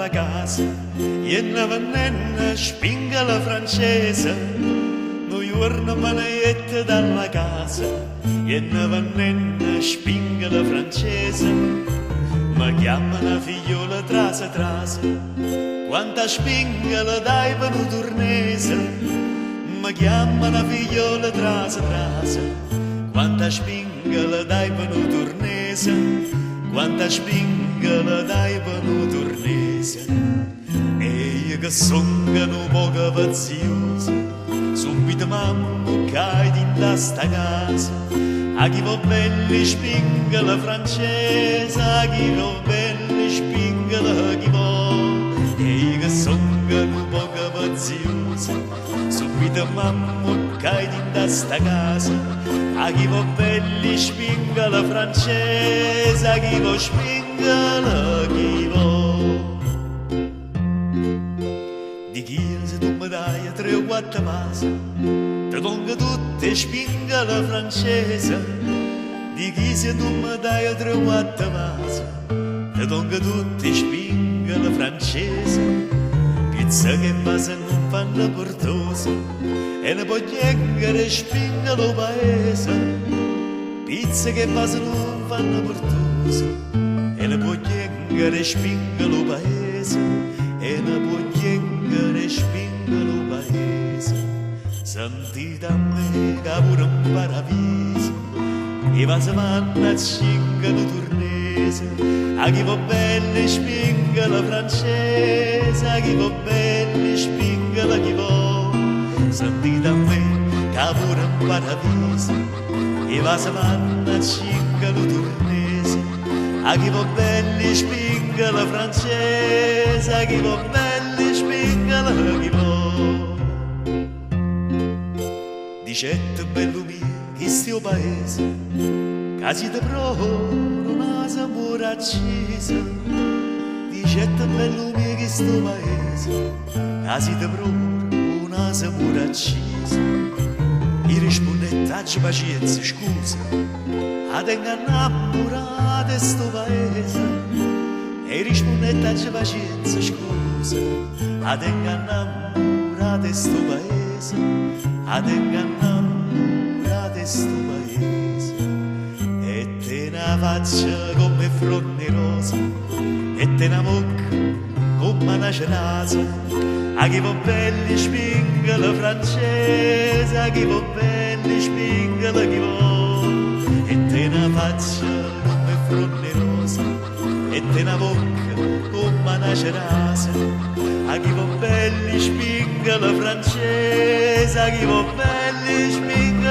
dalla casa, e una vannenna spinga la francese, noi giorno manaiette dalla casa, e una vannenna spinga la francese, mi chiama una figliola trasa trasa, quanta spinga la dai venuto urnese, mi chiama una figliola trasa trasa, quanta spinga la dai venuto urnese, quanta spinga la dai venuto urnese. E io che songano poco vazioso, subito mamma cai in sta casa, a chi va belli spinga la francese, a chi va belli spinga la chi va. E io che songano poco vazioso, subito mamma cai in sta casa, a chi va belli spinga la francese, a chi va spinga la chi va. Di chiesa tu mi dai 3 o 4 passi, te donga tutte spinga la francese. Di chiesa tu mi dai 3 o 4 passi, te donga tutte spinga la francese. Pizza che base non fanno portosa, e ne può chiedere spinga lo paese. Pizza che base non fanno portosa, e ne può chiedere spinga lo paese, e ne può chiedere spinga lo paese. Sentite a me che pure un paradiso, e va se vanno a cingano turnese, a chi va bene spinga la francese, a chi va bene spinga la chi va. Sentite a me che pure un paradiso, e va se vanno a cingano turnese, a chi va bene spinga la francese, a chi va bene spinga la chi va. Dicette bello mio che sto paese, che siete pro una samura accesa. Dicette bello mio che sto paese, che siete pro una samura accesa. Io rispondette aggi pazienza, scusa, a tenga innamorata di sto paese. E rispondette aggi pazienza, scusa, a tenga innamorata di sto paese, a tenga innamorata di sto paese. E te una faccia come fronde rosa, e te una bocca come una cerasa, a chi va bene spinga la francese, a chi va bene spinga la chi va. E te una faccia come fronde rosa, e te una bocca come una cerasa, a chi va bene spinga la francese, a chi va bene spinga